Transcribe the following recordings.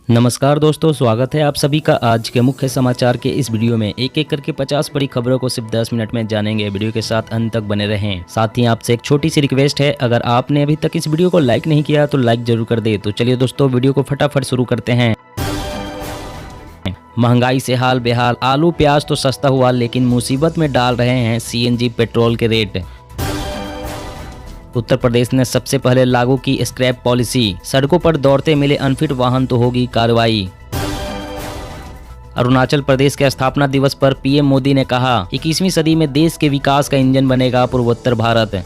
नमस्कार दोस्तों, स्वागत है आप सभी का आज के मुख्य समाचार के इस वीडियो में। एक एक करके 50 बड़ी खबरों को सिर्फ 10 मिनट में जानेंगे। वीडियो के साथ अंत तक बने रहें। साथ ही आपसे एक छोटी सी रिक्वेस्ट है, अगर आपने अभी तक इस वीडियो को लाइक नहीं किया तो लाइक जरूर कर दे। तो चलिए दोस्तों, वीडियो को फटाफट शुरू करते हैं। महंगाई से हाल बेहाल, आलू प्याज तो सस्ता हुआ लेकिन मुसीबत में डाल रहे हैं सीएनजी पेट्रोल के रेट। उत्तर प्रदेश ने सबसे पहले लागू की स्क्रैप पॉलिसी, सड़कों पर दौड़ते मिले अनफिट वाहन तो होगी कार्रवाई। अरुणाचल प्रदेश के स्थापना दिवस पर पीएम मोदी ने कहा 21वीं सदी में देश के विकास का इंजन बनेगा पूर्वोत्तर भारत।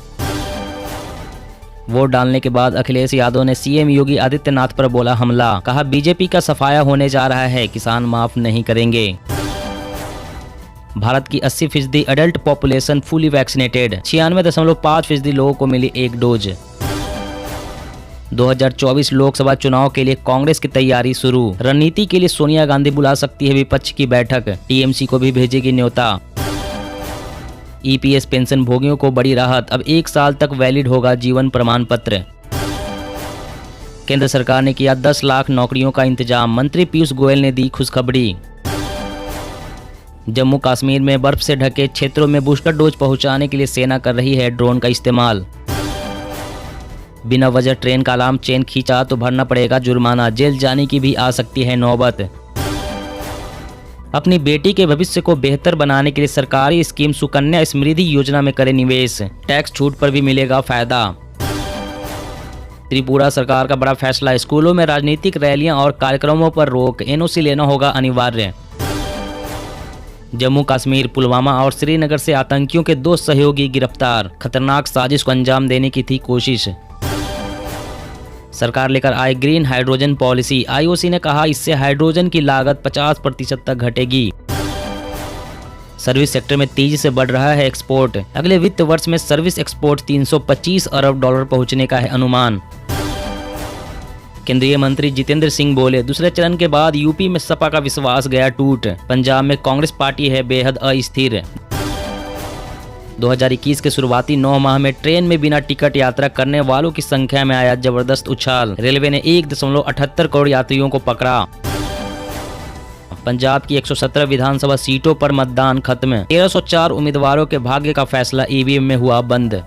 वोट डालने के बाद अखिलेश यादव ने सीएम योगी आदित्यनाथ पर बोला हमला, कहा बीजेपी का सफाया होने जा रहा है, किसान माफ नहीं करेंगे। भारत की 80% अडल्ट पॉपुलेशन फुली वैक्सीनेटेड, 96.5% लोगों को मिली एक डोज। 2024 लोकसभा चुनाव के लिए कांग्रेस की तैयारी शुरू, रणनीति के लिए सोनिया गांधी बुला सकती है विपक्ष की बैठक, टीएमसी को भी भेजेगी न्योता। ईपीएस पेंशन भोगियों को बड़ी राहत, अब 1 साल तक वैलिड होगा जीवन प्रमाण पत्र। केंद्र सरकार ने किया 10 लाख नौकरियों का इंतजाम, मंत्री पीयूष गोयल ने दी खुशखबरी। जम्मू कश्मीर में बर्फ से ढके क्षेत्रों में बूस्टर डोज पहुंचाने के लिए सेना कर रही है ड्रोन का इस्तेमाल। बिना वजह ट्रेन का अलार्म चेन खींचा तो भरना पड़ेगा जुर्माना, जेल जाने की भी आ सकती है नौबत। अपनी बेटी के भविष्य को बेहतर बनाने के लिए सरकारी स्कीम सुकन्या समृद्धि योजना में करे निवेश, टैक्स छूट पर भी मिलेगा फायदा। त्रिपुरा सरकार का बड़ा फैसला, स्कूलों में राजनीतिक रैलियां और कार्यक्रमों पर रोक, एनओसी लेना होगा अनिवार्य। जम्मू कश्मीर, पुलवामा और श्रीनगर से आतंकियों के 2 सहयोगी गिरफ्तार, खतरनाक साजिश को अंजाम देने की थी कोशिश। सरकार लेकर आए ग्रीन हाइड्रोजन पॉलिसी, आईओसी ने कहा इससे हाइड्रोजन की लागत 50% तक घटेगी। सर्विस सेक्टर में तेजी से बढ़ रहा है एक्सपोर्ट, अगले वित्त वर्ष में सर्विस एक्सपोर्ट $325 अरब पहुंचने का है अनुमान। केंद्रीय मंत्री जितेंद्र सिंह बोले दूसरे चरण के बाद यूपी में सपा का विश्वास गया टूट, पंजाब में कांग्रेस पार्टी है बेहद अस्थिर। 2021 के शुरुआती 9 माह में ट्रेन में बिना टिकट यात्रा करने वालों की संख्या में आया जबरदस्त उछाल, रेलवे ने 1.78 करोड़ यात्रियों को पकड़ा। पंजाब की 117 विधानसभा सीटों पर मतदान खत्म, 1304 उम्मीदवारों के भाग्य का फैसला ईवीएम में हुआ बंद।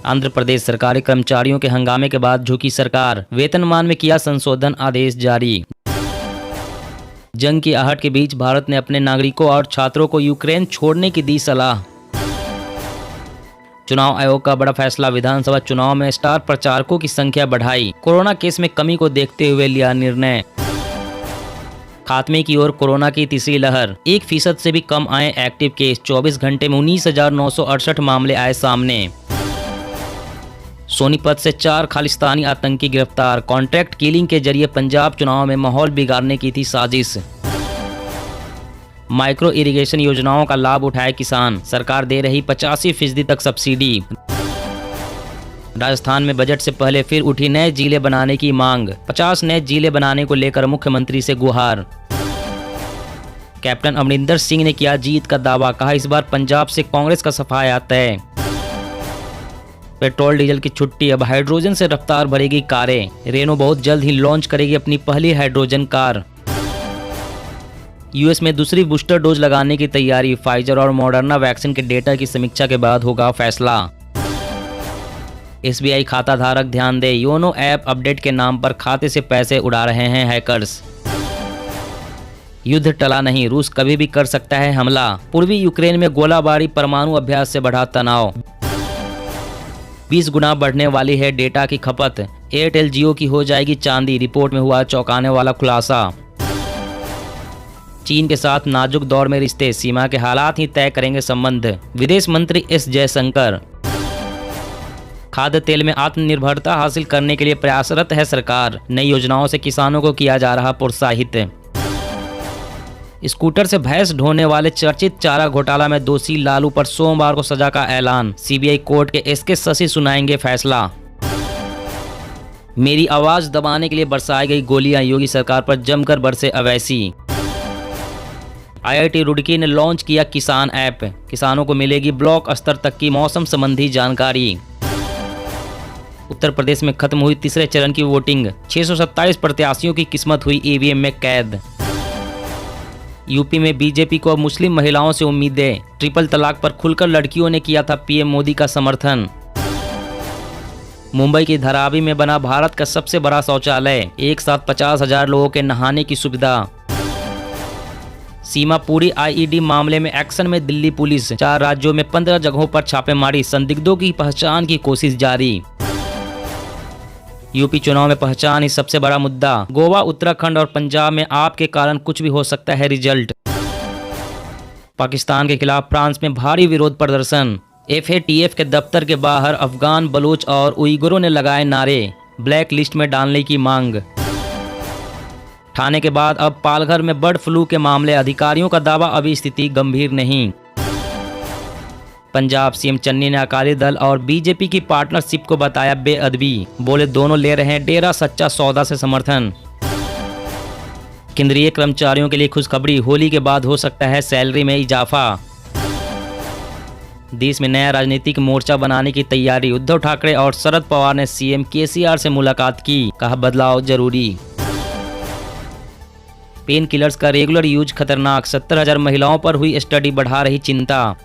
आंध्र प्रदेश सरकारी कर्मचारियों के हंगामे के बाद झुकी सरकार, वेतनमान में किया संशोधन, आदेश जारी। जंग की आहट के बीच भारत ने अपने नागरिकों और छात्रों को यूक्रेन छोड़ने की दी सलाह। चुनाव आयोग का बड़ा फैसला, विधानसभा चुनाव में स्टार प्रचारकों की संख्या बढ़ाई, कोरोना केस में कमी को देखते हुए लिया निर्णय। खात्मे की ओर कोरोना की तीसरी लहर, 1% से भी कम आए एक्टिव केस, 24 घंटे में 19,968 मामले आए सामने। सोनीपत से 4 खालिस्तानी आतंकी गिरफ्तार, कॉन्ट्रैक्ट किलिंग के जरिए पंजाब चुनाव में माहौल बिगाड़ने की थी साजिश। माइक्रो इरिगेशन योजनाओं का लाभ उठाए किसान, सरकार दे रही 85% तक सब्सिडी। राजस्थान में बजट से पहले फिर उठी नए जिले बनाने की मांग, 50 नए जिले बनाने को लेकर मुख्यमंत्री से गुहार। कैप्टन अमरिंदर सिंह ने किया जीत का दावा, कहा इस बार पंजाब से कांग्रेस का सफाया तय। पेट्रोल डीजल की छुट्टी, अब हाइड्रोजन से रफ्तार भरेगी कारें, रेनो बहुत जल्द ही लॉन्च करेगी अपनी पहली हाइड्रोजन कार। यूएस में दूसरी बूस्टर डोज लगाने की तैयारी, फाइजर और मॉडर्ना वैक्सीन के डेटा की समीक्षा के बाद होगा फैसला। एसबीआई खाता धारक ध्यान दे, योनो ऐप अपडेट के नाम पर खाते से पैसे उड़ा रहे हैं हैकर्स। युद्ध टला नहीं, रूस कभी भी कर सकता है हमला, पूर्वी यूक्रेन में गोलाबारी, परमाणु अभ्यास से बढ़ा तनाव। 20 गुना बढ़ने वाली है डेटा की खपत, एयरटेल जियो की हो जाएगी चांदी, रिपोर्ट में हुआ चौंकाने वाला खुलासा। चीन के साथ नाजुक दौर में रिश्ते, सीमा के हालात ही तय करेंगे संबंध, विदेश मंत्री एस जयशंकर। खाद्य तेल में आत्मनिर्भरता हासिल करने के लिए प्रयासरत है सरकार, नई योजनाओं से किसानों को किया जा रहा प्रोत्साहित। स्कूटर से भैंस ढोने वाले चर्चित चारा घोटाला में दोषी लालू पर सोमवार को सजा का ऐलान, सीबीआई कोर्ट के एसके शशि सुनाएंगे फैसला। मेरी आवाज दबाने के लिए बरसाई गई गोलियां, योगी सरकार पर जमकर बरसे अवैसी। आईआईटी रुड़की ने लॉन्च किया किसान ऐप, किसानों को मिलेगी ब्लॉक स्तर तक की मौसम संबंधी जानकारी। उत्तर प्रदेश में खत्म हुई तीसरे चरण की वोटिंग, 627 प्रत्याशियों की किस्मत हुई ईवीएम में कैद। यूपी में बीजेपी को अब मुस्लिम महिलाओं से उम्मीदें, ट्रिपल तलाक पर खुलकर लड़कियों ने किया था पीएम मोदी का समर्थन। मुंबई की धारावी में बना भारत का सबसे बड़ा शौचालय, एक साथ 50,000 लोगों के नहाने की सुविधा। सीमापुरी आईईडी मामले में एक्शन में दिल्ली पुलिस, 4 राज्यों में 15 जगहों पर छापेमारी, संदिग्धों की पहचान की कोशिश जारी। यूपी चुनाव में पहचान ही सबसे बड़ा मुद्दा, गोवा, उत्तराखंड और पंजाब में आप के कारण कुछ भी हो सकता है रिजल्ट। पाकिस्तान के खिलाफ फ्रांस में भारी विरोध प्रदर्शन, एफएटीएफ के दफ्तर के बाहर अफगान, बलूच और उइगुरों ने लगाए नारे, ब्लैक लिस्ट में डालने की मांग। ठाणे के बाद अब पालघर में बर्ड फ्लू के मामले, अधिकारियों का दावा अभी स्थिति गंभीर नहीं। पंजाब सीएम चन्नी ने अकाली दल और बीजेपी की पार्टनरशिप को बताया बेअदबी, बोले दोनों ले रहे हैं डेरा सच्चा सौदा से समर्थन। केंद्रीय कर्मचारियों के लिए खुशखबरी, होली के बाद हो सकता है सैलरी में इजाफा। देश में नया राजनीतिक मोर्चा बनाने की तैयारी, उद्धव ठाकरे और शरद पवार ने सीएम केसीआर से मुलाकात की, कहा बदलाव जरूरी। पेन किलर्स का रेगुलर यूज खतरनाक, 70,000 महिलाओं पर हुई स्टडी बढ़ा रही चिंता।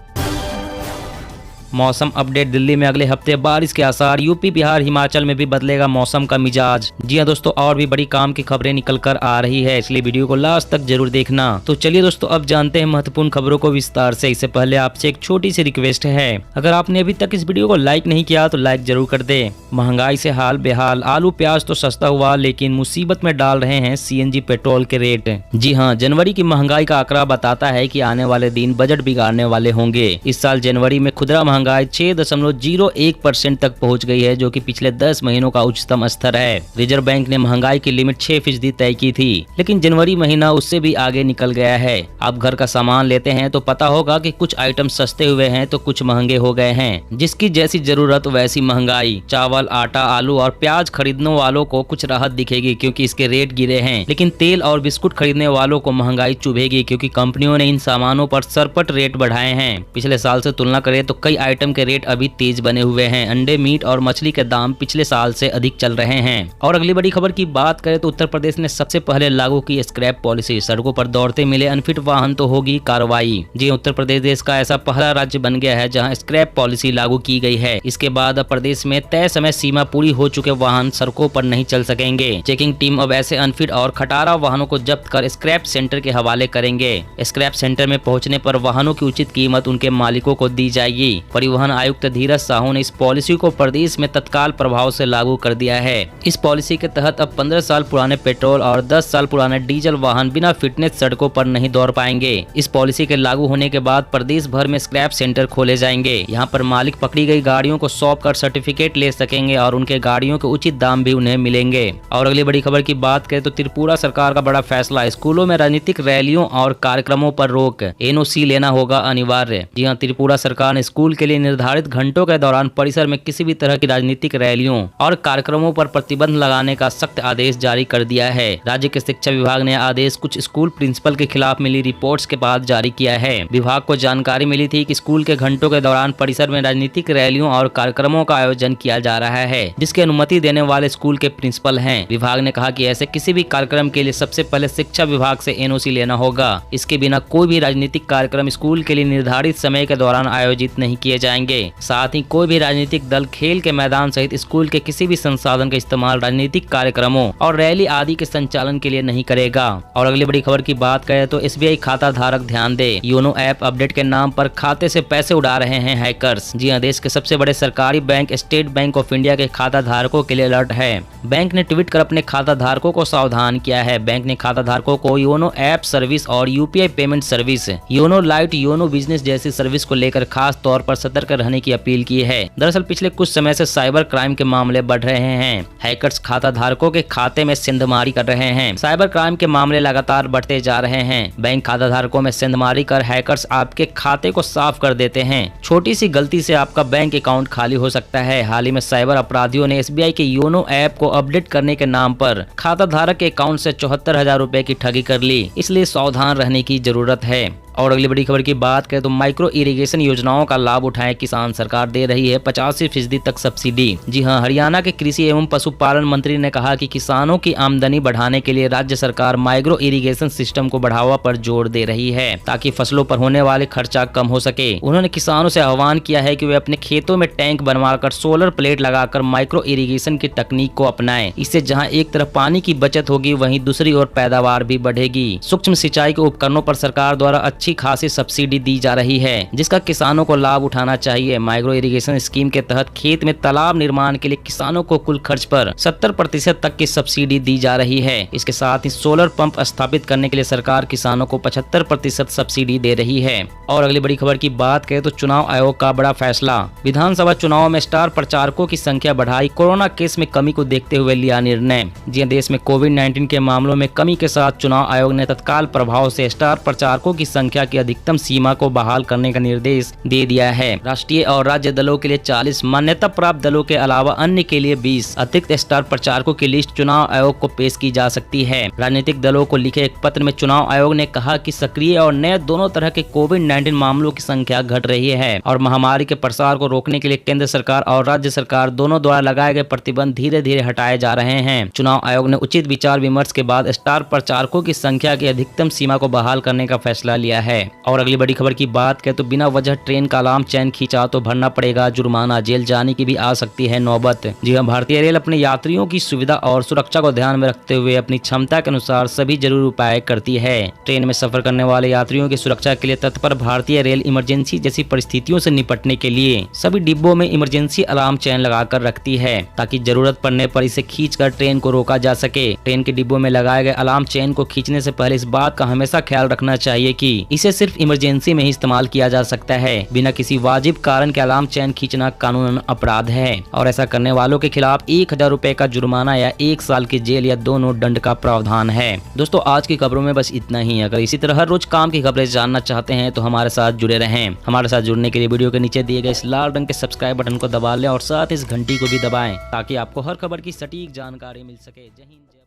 मौसम अपडेट, दिल्ली में अगले हफ्ते बारिश के आसार, यूपी, बिहार, हिमाचल में भी बदलेगा मौसम का मिजाज। जी हां दोस्तों, और भी बड़ी काम की खबरें निकल कर आ रही है, इसलिए वीडियो को लास्ट तक जरूर देखना। तो चलिए दोस्तों, अब जानते हैं महत्वपूर्ण खबरों को विस्तार से। इससे पहले आपसे एक छोटी सी रिक्वेस्ट है, अगर आपने अभी तक इस वीडियो को लाइक नहीं किया तो लाइक जरूर कर दे। महंगाई से हाल बेहाल, आलू प्याज तो सस्ता हुआ लेकिन मुसीबत में डाल रहे हैं सीएनजी पेट्रोल के रेट। जी हाँ, जनवरी की महंगाई का आंकड़ा बताता है कि आने वाले दिन बजट बिगाड़ने वाले होंगे। इस साल जनवरी में खुदरा महंगाई 6.01% तक पहुंच गई है, जो कि पिछले 10 महीनों का उच्चतम स्तर है। रिजर्व बैंक ने महंगाई की लिमिट 6% तय की थी, लेकिन जनवरी महीना उससे भी आगे निकल गया है। आप घर का सामान लेते हैं तो पता होगा कि कुछ आइटम सस्ते हुए हैं तो कुछ महंगे हो गए हैं। जिसकी जैसी जरूरत वैसी महंगाई। चावल, आटा, आलू और प्याज खरीदने वालों को कुछ राहत दिखेगी क्योंकि इसके रेट गिरे हैं, लेकिन तेल और बिस्कुट खरीदने वालों को महंगाई चुभेगी क्योंकि कंपनियों ने इन सामानों पर सरपट रेट बढ़ाए हैं। पिछले साल से तुलना करें तो कई आइटम के रेट अभी तेज बने हुए हैं। अंडे, मीट और मछली के दाम पिछले साल से अधिक चल रहे हैं। और अगली बड़ी खबर की बात करें तो उत्तर प्रदेश ने सबसे पहले लागू की स्क्रैप पॉलिसी, सड़कों पर दौड़ते मिले अनफिट वाहन तो होगी कार्रवाई। जी, उत्तर प्रदेश देश का ऐसा पहला राज्य बन गया है जहां स्क्रैप पॉलिसी लागू की गई है। इसके बाद अब प्रदेश में तय समय सीमा पूरी हो चुके वाहन सड़कों पर नहीं चल सकेंगे। चेकिंग टीम अब ऐसे अनफिट और खटारा वाहनों को जब्त कर स्क्रैप सेंटर के हवाले करेंगे। स्क्रैप सेंटर में पहुंचने पर वाहनों की उचित कीमत उनके मालिकों को दी जाएगी। परिवहन आयुक्त धीरज साहू ने इस पॉलिसी को प्रदेश में तत्काल प्रभाव से लागू कर दिया है। इस पॉलिसी के तहत अब 15 साल पुराने पेट्रोल और 10 साल पुराने डीजल वाहन बिना फिटनेस सड़कों पर नहीं दौड़ पाएंगे। इस पॉलिसी के लागू होने के बाद प्रदेश भर में स्क्रैप सेंटर खोले जाएंगे। यहाँ पर मालिक पकड़ी गई गाड़ियों को सौंप कर सर्टिफिकेट ले सकेंगे और उनके गाड़ियों के उचित दाम भी उन्हें मिलेंगे। और अगली बड़ी खबर की बात करें तो त्रिपुरा सरकार का बड़ा फैसला, स्कूलों में राजनीतिक रैलियों और कार्यक्रमों पर रोक, एनओसी लेना होगा अनिवार्य। जी हाँ, त्रिपुरा सरकार ने स्कूल के लिए निर्धारित घंटों के दौरान परिसर में किसी भी तरह की राजनीतिक रैलियों और कार्यक्रमों पर प्रतिबंध लगाने का सख्त आदेश जारी कर दिया है। राज्य के शिक्षा विभाग ने आदेश कुछ स्कूल प्रिंसिपल के खिलाफ मिली रिपोर्ट्स के बाद जारी किया है। विभाग को जानकारी मिली थी कि स्कूल के घंटों के दौरान परिसर में राजनीतिक रैलियों और कार्यक्रमों का आयोजन किया जा रहा है, जिसकी अनुमति देने वाले स्कूल के प्रिंसिपल हैं। विभाग ने कहा कि ऐसे किसी भी कार्यक्रम के लिए सबसे पहले शिक्षा विभाग से एनओसी लेना होगा। इसके बिना कोई भी राजनीतिक कार्यक्रम स्कूल के लिए निर्धारित समय के दौरान आयोजित नहीं किए जाएंगे। साथ ही कोई भी राजनीतिक दल खेल के मैदान सहित स्कूल के किसी भी संसाधन का इस्तेमाल राजनीतिक कार्यक्रमों और रैली आदि के संचालन के लिए नहीं करेगा। और अगली बड़ी खबर की बात करें तो एसबीआई खाता धारक ध्यान दे, योनो ऐप अपडेट के नाम पर खाते से पैसे उड़ा रहे हैं हैकर्स। जी हां, देश के सबसे बड़े सरकारी bank state bank of India के खाता धारकों के लिए अलर्ट है। बैंक ने ट्वीट कर अपने खाता धारकों को सावधान किया है। बैंक ने खाता धारकों को योनो ऐप सर्विस और UPI payment service, YONO light, YONO business जैसी सर्विस को लेकर खास तौर पर सतर्क रहने की अपील की है। दरअसल पिछले कुछ समय से साइबर क्राइम के मामले बढ़ रहे हैं। हैकर्स खाता धारकों के खाते में सेंधमारी कर रहे हैं। साइबर क्राइम के मामले लगातार बढ़ते जा रहे हैं। बैंक खाता धारकों में सेंधमारी कर हैकर्स आपके खाते को साफ कर देते हैं। छोटी सी गलती से आपका बैंक अकाउंट खाली हो सकता है। हाल ही में साइबर अपराधियों ने एसबीआई के योनो ऐप को अपडेट करने के नाम पर खाता धारक के अकाउंट से 74,000 रुपए की ठगी कर ली। इसलिए सावधान रहने की जरूरत है। और अगली बड़ी खबर की बात करें तो माइक्रो इरिगेशन योजनाओं का लाभ उठाए किसान, सरकार दे रही है 85% तक सब्सिडी। जी हां, हरियाणा के कृषि एवं पशुपालन मंत्री ने कहा कि किसानों की आमदनी बढ़ाने के लिए राज्य सरकार माइक्रो इरिगेशन सिस्टम को बढ़ावा पर जोर दे रही है ताकि फसलों पर होने वाले खर्चा कम हो सके। उन्होंने किसानों से आह्वान किया है कि वे अपने खेतों में टैंक बनवाकर सोलर प्लेट लगाकर माइक्रो इरिगेशन की तकनीक को अपनाएं। इससे जहां एक तरफ पानी की बचत होगी वहीं दूसरी ओर पैदावार भी बढ़ेगी। सूक्ष्म सिंचाई के उपकरणों पर सरकार द्वारा अच्छी खासी सब्सिडी दी जा रही है जिसका किसानों को लाभ उठाना चाहिए। माइक्रो इरिगेशन स्कीम के तहत खेत में तालाब निर्माण के लिए किसानों को कुल खर्च पर 70% तक की सब्सिडी दी जा रही है। इसके साथ ही सोलर पंप स्थापित करने के लिए सरकार किसानों को 75% सब्सिडी दे रही है। और अगली बड़ी खबर की बात करें तो चुनाव आयोग का बड़ा फैसला, विधानसभा चुनाव में स्टार प्रचारकों की संख्या बढ़ाई, कोरोना केस में कमी को देखते हुए लिया निर्णय। जी देश में कोविड-19 के मामलों में कमी के साथ चुनाव आयोग ने तत्काल प्रभाव से स्टार प्रचारकों की संख्या की अधिकतम सीमा को बहाल करने का निर्देश दे दिया है। राष्ट्रीय और राज्य दलों के लिए 40, मान्यता प्राप्त दलों के अलावा अन्य के लिए 20 अतिरिक्त स्टार प्रचारकों की लिस्ट चुनाव आयोग को पेश की जा सकती है। राजनीतिक दलों को लिखे एक पत्र में चुनाव आयोग ने कहा कि सक्रिय और नए दोनों तरह के कोविड-19 मामलों की संख्या घट रही है और महामारी के प्रसार को रोकने के लिए केंद्र सरकार और राज्य सरकार दोनों द्वारा लगाए गए प्रतिबंध धीरे धीरे हटाए जा रहे हैं। चुनाव आयोग ने उचित विचार विमर्श के बाद स्टार प्रचारकों की संख्या की अधिकतम सीमा को बहाल करने का फैसला लिया है। और अगली बड़ी खबर की बात करें तो बिना वजह ट्रेन का अलार्म चैन खींचा तो भरना पड़ेगा जुर्माना, जेल जाने की भी आ सकती है नौबत। जी हां, भारतीय रेल अपने यात्रियों की सुविधा और सुरक्षा को ध्यान में रखते हुए अपनी क्षमता के अनुसार सभी जरूरी उपाय करती है। ट्रेन में सफर करने वाले यात्रियों की सुरक्षा के लिए तत्पर भारतीय रेल इमरजेंसी जैसी परिस्थितियों से निपटने के लिए सभी डिब्बों में इमरजेंसी अलार्म चैन लगाकर रखती है ताकि जरूरत पड़ने पर इसे खींचकर ट्रेन को रोका जा सके। ट्रेन के डिब्बों में लगाए गए अलार्म चैन को खींचने से पहले इस बात का हमेशा ख्याल रखना चाहिए कि इसे सिर्फ इमरजेंसी में ही इस्तेमाल किया जा सकता है। बिना किसी वाजिब कारण के अलार्म चैन खींचना कानूनन अपराध है और ऐसा करने वालों के खिलाफ 1000 रुपए का जुर्माना या 1 साल की जेल या दोनों दंड का प्रावधान है। दोस्तों, आज की खबरों में बस इतना ही। अगर इसी तरह हर रोज काम की खबरें जानना चाहते हैं तो हमारे साथ जुड़े रहें। हमारे साथ जुड़ने के लिए वीडियो के नीचे दिए गए इस लाल रंग के सब्सक्राइब बटन को दबा लें और साथ इस घंटी को भी दबाएं ताकि आपको हर खबर की सटीक जानकारी मिल सके। जय हिंद।